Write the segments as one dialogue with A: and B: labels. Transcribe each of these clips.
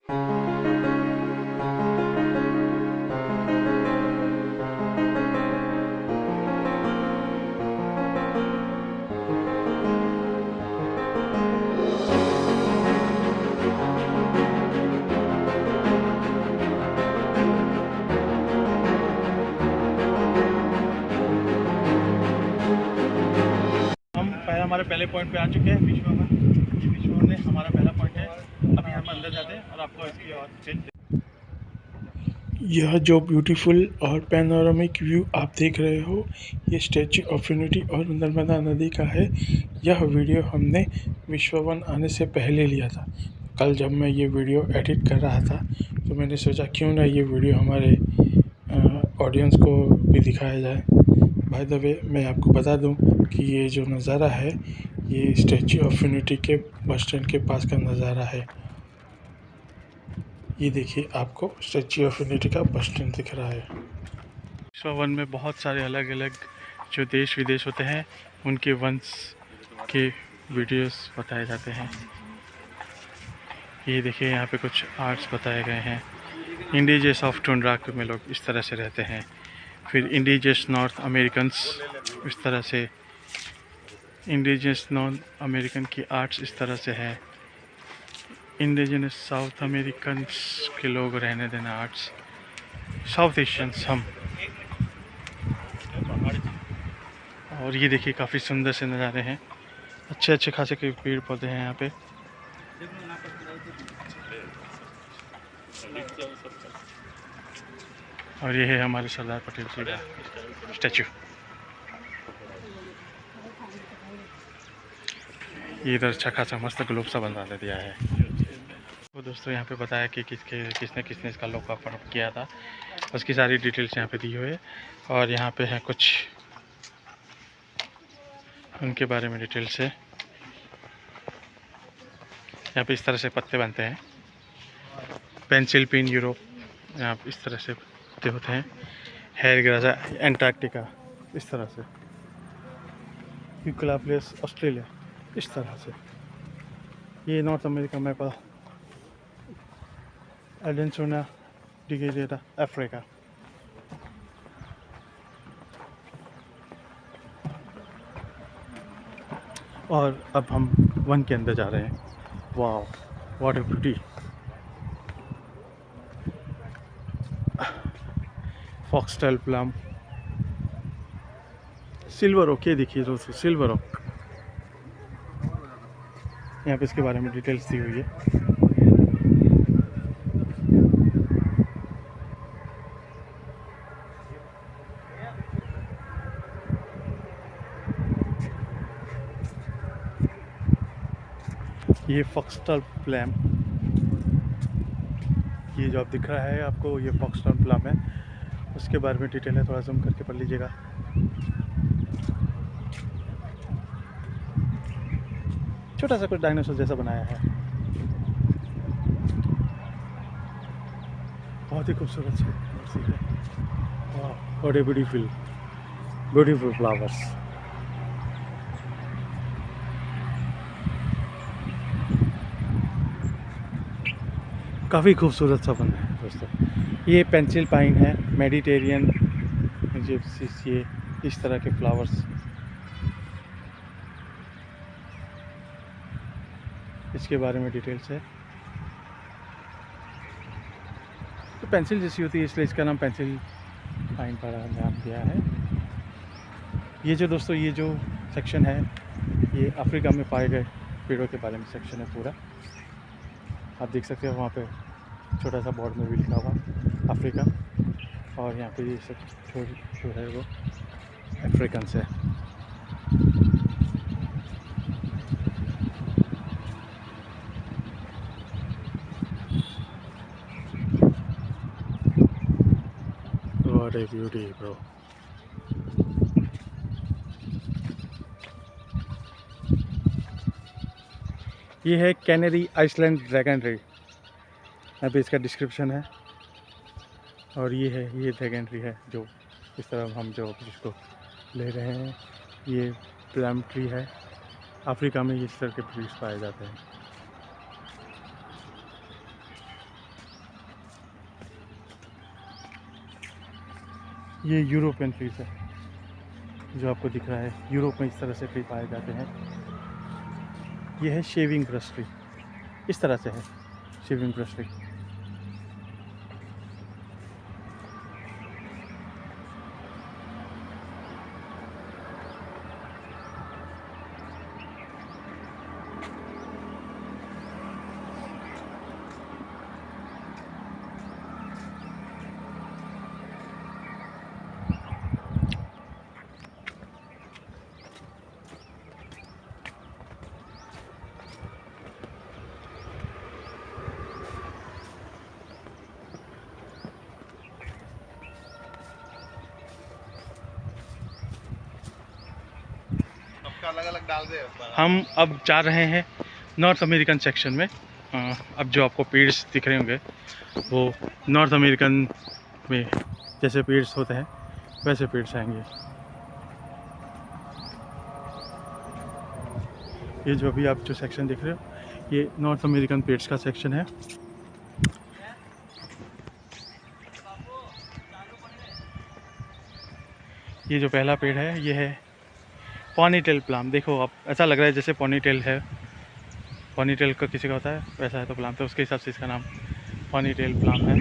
A: हमारे पहले पॉइंट पे आ चुके हैं। विश्व ने हमारा पहला पॉइंट है। अभी हम अंदर जाते हैं और आपको इसकी और यह जो ब्यूटीफुल और पैनोरामिक व्यू आप देख रहे हो, ये स्टैच्यू ऑफ यूनिटी और नर्मदा नदी का है। यह वीडियो हमने विश्व वन आने से पहले लिया था। कल जब मैं ये वीडियो एडिट कर रहा था तो मैंने सोचा क्यों ना ये वीडियो हमारे ऑडियंस को भी दिखाया जाए। बाय द वे मैं आपको बता दूं कि ये जो नज़ारा है ये स्टैच्यू ऑफ यूनिटी के बस स्टैंड के पास का नज़ारा है। ये देखिए, आपको स्टैच्यू ऑफ यूनिटी का बस स्टैंड दिख रहा है। विश्व वन में बहुत सारे अलग अलग जो देश विदेश होते हैं उनके वंश के वीडियोस बताए जाते हैं। ये देखिए, यहाँ पे कुछ आर्ट्स बताए गए हैं। इंडिजियस ऑफ टुंड्रा में लोग इस तरह से रहते हैं। फिर इंडिजियस नॉर्थ अमेरिकन्स इस तरह से, इंडिजियस नॉर्थ अमेरिकन की आर्ट्स इस तरह से है। इंडिजिनस साउथ अमेरिकन्स के लोग रहने देना आर्ट्स, साउथ एशियंस हम। और ये देखिए, काफ़ी सुंदर से नज़ारे हैं। अच्छे अच्छे खासे के पेड़ पौधे हैं यहाँ पे। और ये है हमारे सरदार पटेल जी का स्टैचू। ये इधर अच्छा खासा मस्त ग्लोब सा बना दिया है। तो दोस्तों, यहाँ पे बताया कि किसने किसने इसका लोकार्पण किया था। उसकी सारी डिटेल्स यहाँ पे दी हुई है। और यहाँ पे है कुछ उनके बारे में डिटेल्स है। यहाँ पे इस तरह से पत्ते बनते हैं। पेंसिल पिन यूरोप, यहाँ पे इस तरह से पत्ते होते हैं। हेयर ग्रासा एंटार्क्टिका इस तरह से। यूकलाप्लेस ऑस्ट्रेलिया इस तरह से। ये नॉर्थ अमेरिका में का एडेंसोना डिगेडेटा अफ्रीका। और अब हम वन के अंदर जा रहे हैं। वाह, what a beauty. Foxtail plum, silver oak, ये देखिए दोस्तों, सिल्वर ओक। यहाँ पे इसके बारे में डिटेल्स दी हुई है। ये फॉक्सटेल प्लम, ये जो आप दिख रहा है आपको, ये फॉक्सटेल प्लम है। उसके बारे में डिटेल है, थोड़ा जूम करके पढ़ लीजिएगा। छोटा सा कुछ डायनासोर जैसा बनाया है। बहुत ही खूबसूरत से है। What a beautiful beautiful flowers. काफ़ी खूबसूरत सा बना है दोस्तों। ये पेंसिल पाइन है, मेडिटेरियन जिप्सिस, ये इस तरह के फ्लावर्स। इसके बारे में डिटेल्स है। तो पेंसिल जैसी होती है इसलिए इसका नाम पेंसिल पाइन पर नाम दिया है। ये जो दोस्तों, ये जो सेक्शन है ये अफ्रीका में पाए गए पेड़ों के बारे में सेक्शन है पूरा। आप देख सकते हो वहाँ पे छोटा सा बोर्ड में भी लिखा हुआ अफ्रीका। और यहाँ पे ये सब जो है वो अफ्रीकन है। What a beauty, bro. ये है कैनरी आइसलैंड ड्रैगन ट्री। यहाँ पे इसका डिस्क्रिप्शन है। और ये है, ये ड्रैगन ट्री है जो इस तरह हम जो जिसको ले रहे हैं। ये प्लम ट्री है। अफ्रीका में इस तरह के ट्रीज पाए जाते हैं।
B: ये यूरोपियन ट्रीज है जो आपको दिख रहा है। यूरोप में इस तरह से ट्री पाए जाते हैं। ये है शेविंग ब्रश ट्री, इस तरह से है शेविंग ब्रश ट्री।
C: अलग अलग डाल दे।
B: हम अब जा रहे हैं नॉर्थ अमेरिकन सेक्शन में। अब जो आपको पेड्स दिख रहे होंगे वो नॉर्थ अमेरिकन में जैसे पेड्स होते हैं वैसे पेड्स आएंगे। ये जो अभी आप जो सेक्शन देख रहे हो ये नॉर्थ अमेरिकन पेड्स का सेक्शन है। ये जो पहला पेड़ है ये है पॉनीटेल प्लाम। देखो आप, ऐसा लग रहा है जैसे पॉनीटेल है। पॉनीटेल का किसी का होता है वैसा है तो प्लाम, तो उसके हिसाब से इसका नाम पॉनीटेल प्लाम है।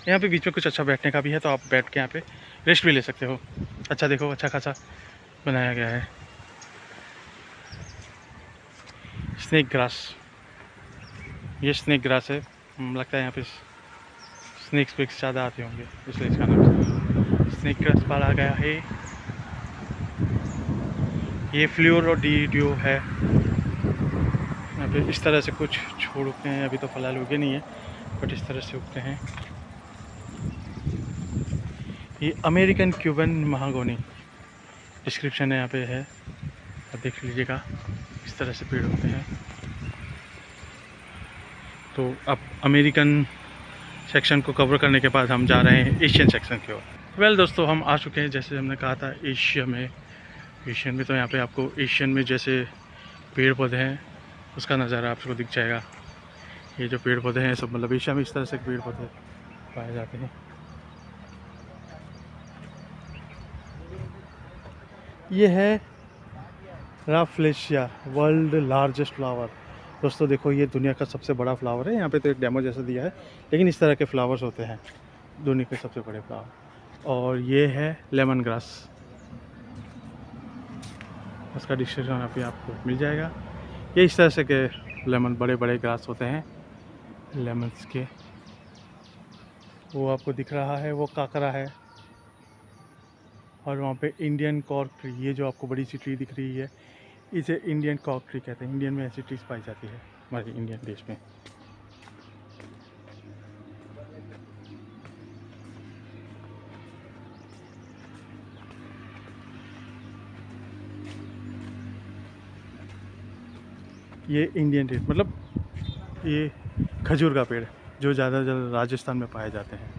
B: यहाँ पे बीच में कुछ अच्छा बैठने का भी है तो आप बैठ के यहाँ पे रेस्ट भी ले सकते हो। अच्छा देखो, अच्छा खासा बनाया गया है। स्नेक ग्रास, ये स्नेक ग्रास है। लगता है यहाँ पे स्नेक्स वेक्स ज़्यादा आते होंगे इसलिए इसका नाम स्नेक ग्रास पाला गया है। ये फ्लोरोडियो है। यहाँ पे इस तरह से कुछ छोड़ उगते हैं, अभी तो फिलहाल उगे नहीं है बट इस तरह से उगते हैं। ये अमेरिकन क्यूबन महागोनी डिस्क्रिप्शन है यहाँ पे है, आप देख लीजिएगा। इस तरह से पेड़ होते हैं। तो अब अमेरिकन सेक्शन को कवर करने के बाद हम जा रहे हैं एशियन सेक्शन की ओर। वेल दोस्तों, हम आ चुके हैं जैसे हमने कहा था एशिया में। एशियन में तो यहाँ पे आपको एशियन में जैसे पेड़ पौधे हैं उसका नज़ारा आपको दिख जाएगा। ये जो पेड़ पौधे हैं सब मतलब एशिया में इस तरह से पेड़ पौधे पाए जाते हैं। ये है राफ्लेशिया, वर्ल्ड लार्जेस्ट फ्लावर। दोस्तों देखो, ये दुनिया का सबसे बड़ा फ्लावर है। यहाँ पे तो एक डेमो जैसा दिया है लेकिन इस तरह के फ्लावर्स होते हैं दुनिया के सबसे बड़े फ्लावर। और ये है लेमन ग्रास, उसका डिस्क्रिप्शन यहाँ पे आपको मिल जाएगा। ये इस तरह से के लेमन बड़े बड़े ग्रास होते हैं लेमन्स के। वो आपको दिख रहा है वो काकरा है। और वहाँ पे इंडियन कॉर्क ट्री, ये जो आपको बड़ी सी ट्री दिख रही है इसे इंडियन कॉर्क ट्री कहते हैं। इंडियन में ऐसी ट्रीज पाई जाती है हमारे इंडियन देश में। ये इंडियन ट्री मतलब ये खजूर का पेड़ जो ज़्यादा राजस्थान में पाए जाते हैं,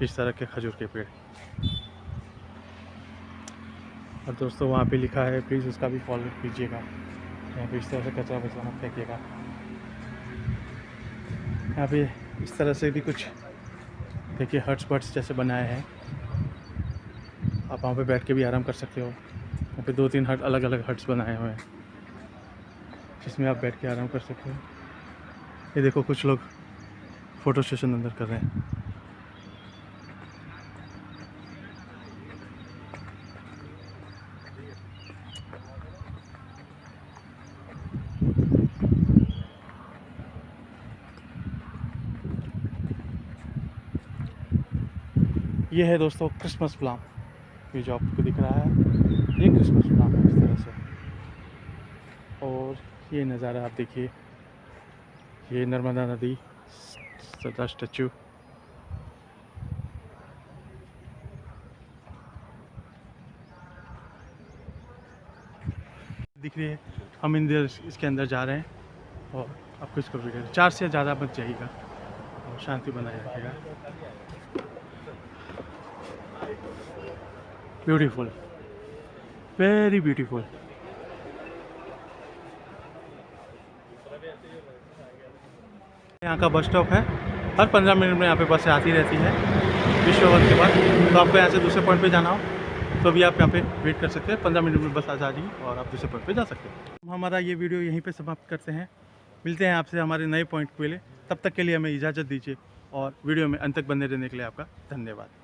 B: इस तरह के खजूर के पेड़। और दोस्तों वहाँ पे लिखा है प्लीज़ उसका भी फॉलो कीजिएगा। यहाँ पे इस तरह से कचरा वचरा मत फेंकिएगा। यहाँ पे इस तरह से भी कुछ देखिए हट्स बट्स जैसे बनाए हैं, आप वहाँ पे बैठ के भी आराम कर सकते हो। यहाँ पे 2-3 हट अलग अलग हट्स बनाए हुए हैं जिसमें आप बैठ के आराम कर सकते हो। ये देखो कुछ लोग फ़ोटो सेशन अंदर कर रहे हैं। ये है दोस्तों क्रिसमस प्लाम। ये जो आपको दिख रहा है ये क्रिसमस प्लाम है इस तरह से। और ये नज़ारा आप देखिए, ये नर्मदा नदी सरदार स्टैचू। दिख रही है। हम इसके अंदर जा रहे हैं और आपको इसको वीडियो 4 से ज़्यादा मत जाइएगा और शांति बनाए रखिएगा। Beautiful, very beautiful. यहाँ का बस स्टॉप है हर 15 मिनट में यहाँ पे बसें आती रहती हैं विश्व वन के बाद। तो आपको यहाँ से दूसरे पॉइंट पे जाना हो तो भी आप यहाँ पे वेट कर सकते हैं, 15 मिनट में बस आ जाएगी और आप दूसरे पॉइंट पे जा सकते हैं। हमारा ये वीडियो यहीं पे समाप्त करते हैं, मिलते हैं आपसे हमारे नए पॉइंट के लिए। तब तक के लिए हमें इजाज़त दीजिए और वीडियो में अंत तक बने रहने के लिए आपका धन्यवाद।